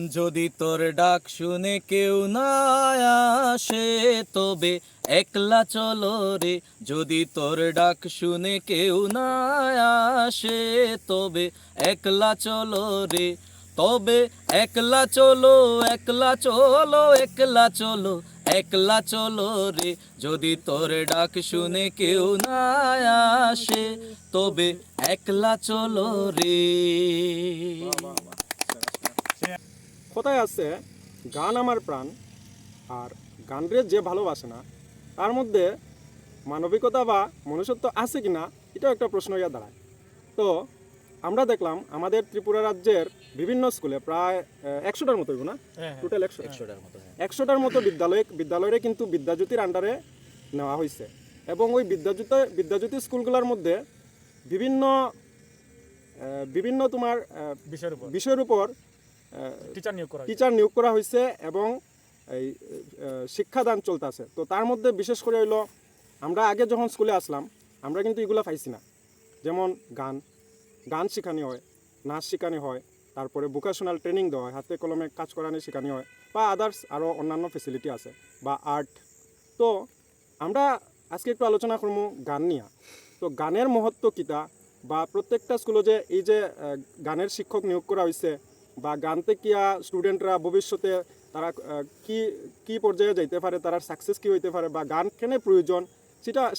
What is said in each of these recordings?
যদি তোর ডাক শুনে কেউ না আসে তবে একলা চলো রে। যদি তোর ডাক শুনে কেউ না আসে তবে একলা চলো রে। তবে একলা চলো, একলা চলো, একলা চলো, একলা চলো রে। যদি তোর ডাক শুনে কেউ না আসে তবে একলা চলো রে। কোথায় আছে গান আমার প্রাণ, আর গানরে যে ভালোবাসে না তার মধ্যে মানবিকতা বা মনুষ্যত্ব আছে কিনা এটাও একটা প্রশ্ন হইয়া দাঁড়ায়। তো আমরা দেখলাম আমাদের ত্রিপুরা রাজ্যের বিভিন্ন স্কুলে প্রায় 100টার মতো না, টোটাল 100টার মতো, 100টার মতো বিদ্যালয়ে কিন্তু বিদ্যাজ্যোতির আন্ডারে নেওয়া হয়েছে। এবং ওই বিদ্যাজ্যোতি স্কুলগুলোর মধ্যে বিভিন্ন বিভিন্ন তোমার বিষয়ের উপর টিচার নিয়োগ করা হয়েছে এবং এই শিক্ষাদান চলতেছে। তো তার মধ্যে বিশেষ করে হইলো আমরা আগে যখন স্কুলে আসলাম আমরা কিন্তু এগুলো পাইছি না। যেমন গান শেখানো হয়, নাচ শেখানো হয়, তারপরে ভোকেশনাল ট্রেনিং দেওয়া হয়, হাতে কলমে কাজ করানো শেখানো হয়, বা আদার্স আরও অন্যান্য ফেসিলিটি আছে, বা আর্ট। তো আমরা আজকে একটু আলোচনা করবো গান নিয়ে। তো গানের মহত্ব কিতা, বা প্রত্যেকটা স্কুলে যে এই যে গানের শিক্ষক নিয়োগ করা হয়েছে, বা গান থেকে স্টুডেন্টরা ভবিষ্যতে তারা কি কি পর্যায়ে যাইতে পারে, তারা সাকসেস কী হইতে পারে, বা গান কেন প্রয়োজন,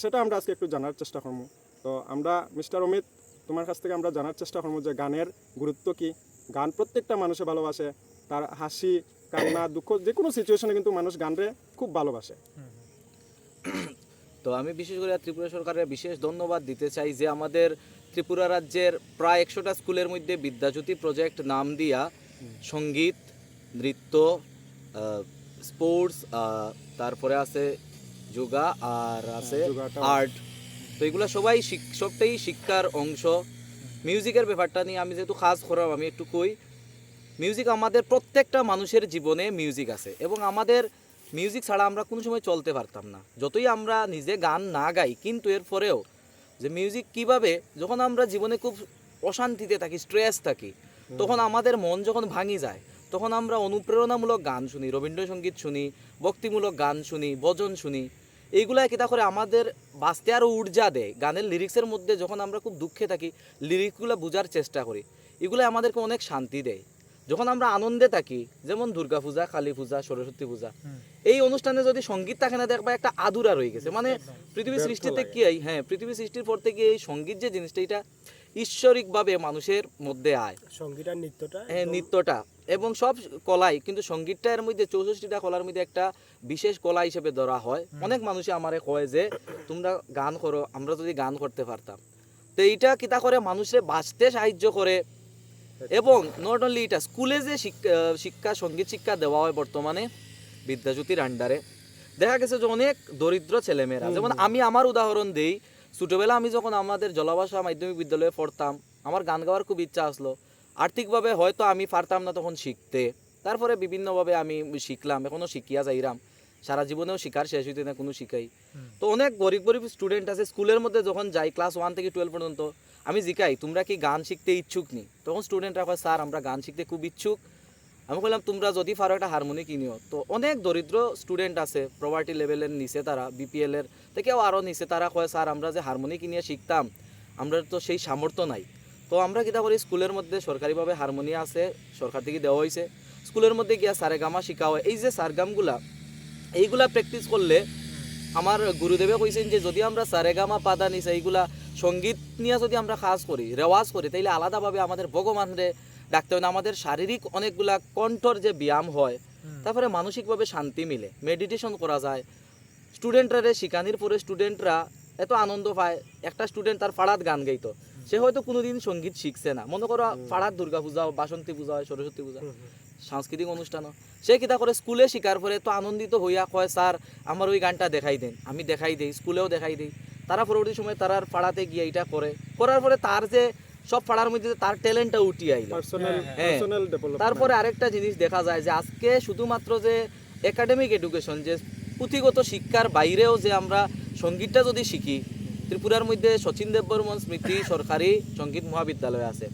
সেটা আমরা আজকে একটু জানার চেষ্টা করবো। তো আমরা মিস্টার অমিত, তোমার কাছ থেকে আমরা জানার চেষ্টা করবো যে গানের গুরুত্ব কি। গান প্রত্যেকটা মানুষে ভালোবাসে, তার হাসি কান্না দুঃখ যে কোনো সিচুয়েশনে কিন্তু মানুষ গানরে খুব ভালোবাসে। তো আমি বিশেষ করে ত্রিপুরা সরকারের বিশেষ ধন্যবাদ দিতে চাই যে আমাদের ত্রিপুরা রাজ্যের প্রায় 100টা স্কুলের মধ্যে বিদ্যাজ্যোতি প্রজেক্ট নাম দিয়া সঙ্গীত, নৃত্য, স্পোর্টস, তারপরে আছে যোগা, আর আছে আর্ট। তো এগুলো সবটাই শিক্ষার অংশ। মিউজিকের ব্যাপারটা নিয়ে আমি যেহেতু খাস করাম, আমি একটু কই। মিউজিক আমাদের প্রত্যেকটা মানুষের জীবনে মিউজিক আছে, এবং আমাদের মিউজিক ছাড়া আমরা কোনো সময় চলতে পারতাম না। যতই আমরা নিজে গান না গাই, কিন্তু এরপরেও যে মিউজিক কিভাবে, যখন আমরা জীবনে খুব অশান্তিতে থাকি, স্ট্রেস থাকি, তখন আমাদের মন যখন ভাঙি যায়, তখন আমরা অনুপ্রেরণামূলক গান শুনি, রবীন্দ্রসঙ্গীত শুনি, ভক্তিমূলক গান শুনি, ভজন শুনি। এইগুলা কিতা করে আমাদের বাঁচতে আরও ঊর্জা দেয়। গানের লিরিক্সের মধ্যে যখন আমরা খুব দুঃখে থাকি, লিরিক্সগুলো বোঝার চেষ্টা করি, এগুলো আমাদেরকে অনেক শান্তি দেয়। যখন আমরা আনন্দে থাকি, যেমন দুর্গা পূজা, কালী পূজা, সরস্বতী পূজা, এই অনুষ্ঠানে যদি সঙ্গীত থাকে না, দেখবা একটা আধুরা রয়ে গেছে। মানে পৃথিবী সৃষ্টিতে কি, হ্যাঁ, পৃথিবী সৃষ্টির পর থেকে এই সঙ্গীত যে জিনিসটা, এটা ঈশ্বরিকভাবে মানুষের মধ্যে আয়। সঙ্গীত আর নৃত্যটা এবং সব কলাই, কিন্তু সঙ্গীতটা এর মধ্যে 64টা কলার মধ্যে একটা বিশেষ কলা হিসেবে ধরা হয়। অনেক মানুষে আমারে কয় যে তোমরা গান করো, আমরা যদি গান করতে পারতাম। তো এইটা কিতা করে মানুষের বাঁচতে সাহায্য করে। এবং নট অনলি এটা, স্কুলে যে শিক্ষা সঙ্গীত শিক্ষা দেওয়া হয় বর্তমানে বিদ্যাজ্যোতির আন্ডারে, দেখা গেছে যে অনেক দরিদ্র ছেলেমেয়েরা, যেমন আমি আমার উদাহরণ দিই। ছোটোবেলা আমি যখন আমাদের জলাভাষা মাধ্যমিক বিদ্যালয়ে পড়তাম, আমার গান গাওয়ার খুব ইচ্ছা আসলো। আর্থিকভাবে হয়তো আমি পারতাম না তখন শিখতে, তারপরে বিভিন্নভাবে আমি শিখলাম, এখনও শিখিয়া যাইরাম, সারা জীবনেও শিকার শেষ হইতে না কোনো শিখাই। তো অনেক গরিব গরিব স্টুডেন্ট আছে স্কুলের মধ্যে, যখন যাই ক্লাস 1 থেকে 12 পর্যন্ত, আমি জিজ্ঞাই তোমরা কি গান শিখতে ইচ্ছুক নি? তখন স্টুডেন্টরা কয় স্যার আমরা গান শিখতে খুব ইচ্ছুক। আমি বললাম তোমরা যদি পারো একটা হারমোনি কিনিও। তো অনেক দরিদ্র স্টুডেন্ট আছে, প্রভার্টি লেভেলের নিচে, তারা বিপিএল এর থেকেও আরও নিচে, তারা কয় স্যার আমরা যে হারমোনি কিনিয়ে শিখতাম, আমরা তো সেই সামর্থ্য নাই। তো আমরা কিতা করি, স্কুলের মধ্যে সরকারিভাবে হারমোনি আছে, সরকার থেকে দেওয়া হয়েছে, স্কুলের মধ্যে গিয়া সারেগামা শিখা হয়। এই যে সারগামগুলা, এইগুলা প্র্যাকটিস করলে, আমার গুরুদেবে কইছেন যে যদি আমরা সারেগামা পাদা নিচে এইগুলা সঙ্গীত নিয়ে যদি আমরা কাজ করি, রেওয়াজ করি, তাইলে আলাদাভাবে আমাদের ভগবানরে ডাকতে হয় না, আমাদের শারীরিক অনেকগুলা কণ্ঠর যে ব্যায়াম হয়, তারপরে মানসিকভাবে শান্তি মিলে, মেডিটেশন করা যায়। স্টুডেন্টরা শিখানির পরে স্টুডেন্টরা এত আনন্দ পায়। একটা স্টুডেন্ট তার পাড়াত গান গাইতো, সে হয়তো কোনোদিন সঙ্গীত শিখছে না, মনে করো পাড়াত দুর্গা পূজা, বাসন্তী পূজা হয়, সরস্বতী পূজা, সাংস্কৃতিক অনুষ্ঠানও সে কিতা করে স্কুলে শিকার পরে তো আনন্দিত হইয়া কয় স্যার আমার ওই গানটা দেখাই দেন। আমি দেখাই দিই, স্কুলেও দেখাই দিই। তারা পরবর্তী সময় তারার পাড়াতে গিয়ে এটা করার পরে তার যে সব পাড়ার মধ্যে তার ট্যালেন্টটা উঠিয়ে আইল। তারপরে আরেকটা জিনিস দেখা যায় যে আজকে শুধুমাত্র যে একাডেমিক এডুকেশন, যে পুঁথিগত শিক্ষার বাইরেও যে আমরা সঙ্গীতটা যদি শিখি, ত্রিপুরার মধ্যে শচীন দেববর্মন স্মৃতি সরকারি সঙ্গীত মহাবিদ্যালয় আছে,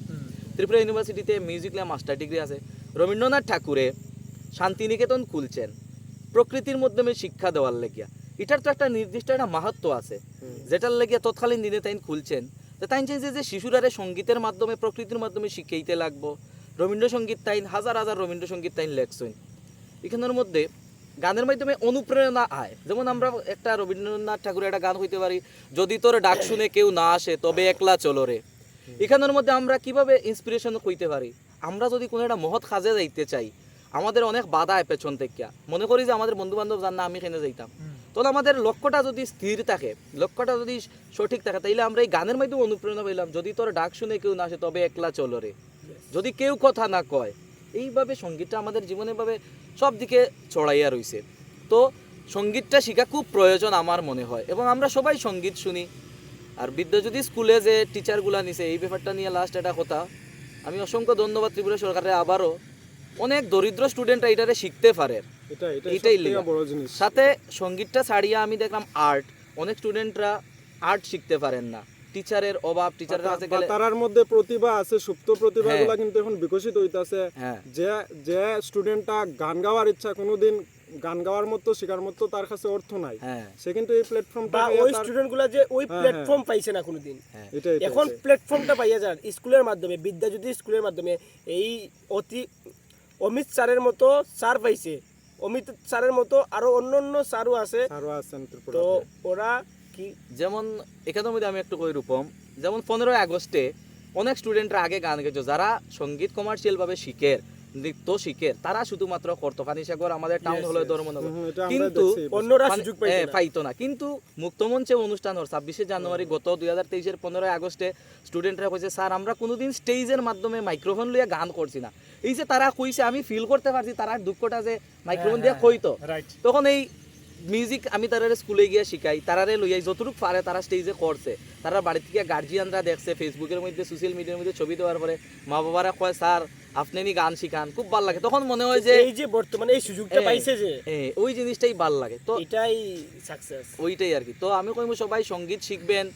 ত্রিপুরা ইউনিভার্সিটিতে মিউজিক নিয়ে মাস্টার ডিগ্রি আছে, রবীন্দ্রনাথ ঠাকুরে শান্তিনিকেতন খুলছেন প্রকৃতির মাধ্যমে শিক্ষা দেওয়ার লেগিয়া, এটার তো একটা নির্দিষ্ট একটা মাহাত্ম আছে, যেটার লেগিয়া তৎকালীন দিনে তাই খুলছেন। তো তাই চাইছে যে শিশুরারে সঙ্গীতের মাধ্যমে প্রকৃতির মাধ্যমে শিখাইতে লাগবো। রবীন্দ্রসঙ্গীত তাইন হাজার হাজার রবীন্দ্রসঙ্গীত তাইন লেখছেন। এখানের মধ্যে গানের মাধ্যমে অনুপ্রেরণা আয়। যেমন আমরা একটা রবীন্দ্রনাথ ঠাকুরের একটা গান হইতে পারি, যদি তোর ডাক শুনে কেউ না আসে তবে একলা চলো রে। এখানের মধ্যে আমরা কিভাবে ইন্সপিরেশন হইতে পারি, আমরা যদি কোনো একটা মহৎ কাজে যাইতে চাই, আমাদের অনেক বাধা পেছন থেকে, মনে করি যে আমাদের বন্ধু বান্ধব জান না আমি এখানে যাইতাম, তাহলে আমাদের লক্ষ্যটা যদি স্থির থাকে, লক্ষ্যটা যদি সঠিক থাকে, তাইলে আমরা এই গানের মাধ্যমে অনুপ্রেরণা পেলাম, যদি তোর ডাক শুনে কেউ না আসে তবে একলা চলো রে, যদি কেউ কথা না কয়। এইভাবে সঙ্গীতটা আমাদের জীবনের ভাবে সব দিকে ছড়াইয়া রইছে। তো সঙ্গীতটা শেখা খুব প্রয়োজন আমার মনে হয়, এবং আমরা সবাই সঙ্গীত শুনি। আর বিদ্যাজ্যোতি স্কুলে যে টিচারগুলা নিছে এই ব্যাপারটা নিয়ে লাস্ট একটা কথা, আমি অসংখ্য ধন্যবাদ ত্রিপুরা সরকারের, আবারও অনেক দরিদ্র স্টুডেন্টরা এটারে শিখতে পারে, এটাই লেগা। বড় জিনিস। সাথে সঙ্গীতটা ছাড়িয়া আমি দেখলাম আর্ট, অনেক স্টুডেন্টরা আর্ট শিখতে পারেন না, টিচারের অভাব, টিচারের কাছে গেলে তারার মধ্যে প্রতিভা আছে, সুপ্ত প্রতিভাগুলো কিন্তু এখন বিকশিত হইতাছে। হ্যাঁ, যে যে স্টুডেন্টটা গান গাওয়ার ইচ্ছা, কোনোদিন গান গাওয়ার মতো শেখার মতো তার কাছে অর্থ নাই, হ্যাঁ, সে কিন্তু এই প্ল্যাটফর্মটা বা ওই স্টুডেন্টগুলো যে ওই প্ল্যাটফর্ম পাইছে না কোনোদিন, হ্যাঁ, এখন প্ল্যাটফর্মটা পাইয়া যান স্কুলের মাধ্যমে, বিদ্যাজ্যোতি স্কুলের মাধ্যমে। এই অমিত স্যারের মতো স্যার পাইছে, অমিত স্যারের মতো আরো অন্য অন্য স্যারও আছে। আরো আছেন তো ত্রিপুরাতে। ওরা কি যেমন এখানের মধ্যে আমি একটু কই রূপম, যেমন 15ই আগস্টে অনেক স্টুডেন্টরা আগে গান গেছো, যারা সঙ্গীত কমার্শিয়াল ভাবে শিখের, নৃত্য শিখের, তারা শুধুমাত্র করতো ফানিসাগর আমাদের টাউন হলে ধর্মনগর, এটা আমরা কিন্তু দেখছি। অন্যরা সুযোগ পাইছে না। পাইতো না। কিন্তু মুক্তমঞ্চে অনুষ্ঠান হল 26শে জানুয়ারি গত 2023-এর 15ই আগস্টে স্টুডেন্টরা কইছে স্যার আমরা কোনোদিন স্টেজের মাধ্যমে মাইক্রোফোন লইয়া গান করছি না। এই যে তারা কইছে আমি ফিল করতে পারছি তারা দুঃখটা যে মাইক্রোফোন দিয়া কইতো। তখন এই মিউজিক আমি তারা স্কুলে গিয়ে শিখাই, তারারে লইয়াই যতটুকু পারে তারা স্টেজে করছে, তারা বাড়ি থেকে গার্জিয়ানরা দেখছে, ফেসবুকের মধ্যে সোশ্যাল মিডিয়ার মধ্যে ছবি দেওয়ার পরে মা বাবারা কয় স্যার আপনি নি গান শিখান, খুব ভালো লাগে। তখন মনে হয় যে এই যে বর্তমানে এই সুযোগটা পাইছে যে ওই জিনিসটাই ভালো লাগে। তো এটাই সাকসেস, ওইটাই আর কি। তো আমি কইব সবাই সঙ্গীত শিখবেন,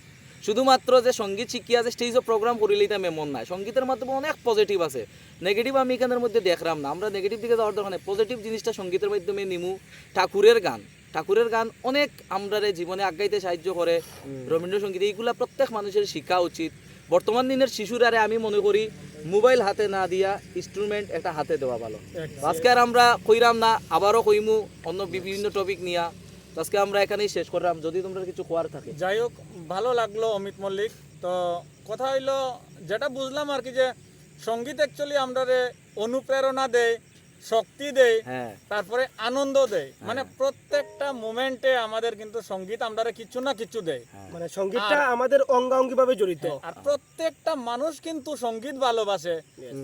শুধুমাত্র যে সঙ্গীত শিখিয়া যে স্টেজে প্রোগ্রাম করিলেই তা এমন নাই। সঙ্গীতের মাধ্যমে অনেক পজিটিভ আছে, নেগেটিভ আমি এখানের মধ্যে দেখলাম না। আমরা নেগেটিভ দিকে যাওয়ার দরকার নেই, পজিটিভ জিনিসটা সঙ্গীতের মাধ্যমে নিমু। ঠাকুরের গান অনেক আমরারে জীবনে আগাইতে সাহায্য করে, রবীন্দ্রসঙ্গীত এইগুলা প্রত্যেক মানুষের শিখা উচিত। বর্তমান দিনের শিশুরারে আমি মনে করি মোবাইল হাতে না দিয়া ইনস্ট্রুমেন্ট একটা হাতে দেওয়া ভালো। আজকে আর আমরা কইরাম না, আবারও কইমু অন্য বিভিন্ন টপিক নিয়া। আজকে আমরা এখানেই শেষ করলাম, যদি তোমরা কিছু কোয়ার থাকে। যাই হোক, ভালো লাগলো অমিত মল্লিক। তো কথা হইলো যেটা বুঝলাম আর কি, যে সঙ্গীত অ্যাকচুয়ালি আমাদের অনুপ্রেরণা দেয়, শক্তি দেয়, হ্যাঁ, তারপরে আনন্দ দেয়। মানে প্রত্যেকটা মোমেন্টে আমাদের কিন্তু সঙ্গীত আমাদের কিছু না কিছু দেয়। মানে সঙ্গীতটা আমাদের অঙ্গাঙ্গি ভাবে জড়িত। আর প্রত্যেকটা মানুষ কিন্তু সঙ্গীত ভালোবাসে।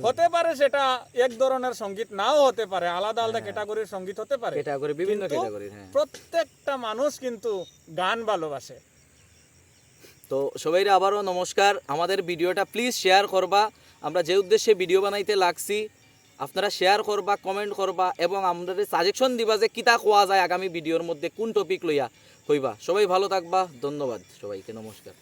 হতে পারে সেটা এক ধরনের সঙ্গীত নাও হতে পারে, আলাদা আলাদা ক্যাটাগরির সঙ্গীত হতে পারে, ক্যাটাগরি বিভিন্ন কিন্তু ক্যাটাগরি। হ্যাঁ, প্রত্যেকটা মানুষ কিন্তু গান ভালোবাসে। তো সবাইরে আবারও নমস্কার। আমাদের ভিডিওটা প্লিজ শেয়ার করবা, আমরা যে উদ্দেশ্যে ভিডিও বানাইতে লাগছি আপনারা শেয়ার করবা, কমেন্ট করবা, এবং আমাদের সাজেশন দিবা যে কিতা কোয়া যায় আগামী ভিডিওর মধ্যে, কোন টপিক লইয়া হইবা। সবাই ভালো থাকবা, ধন্যবাদ সবাইকে, নমস্কার।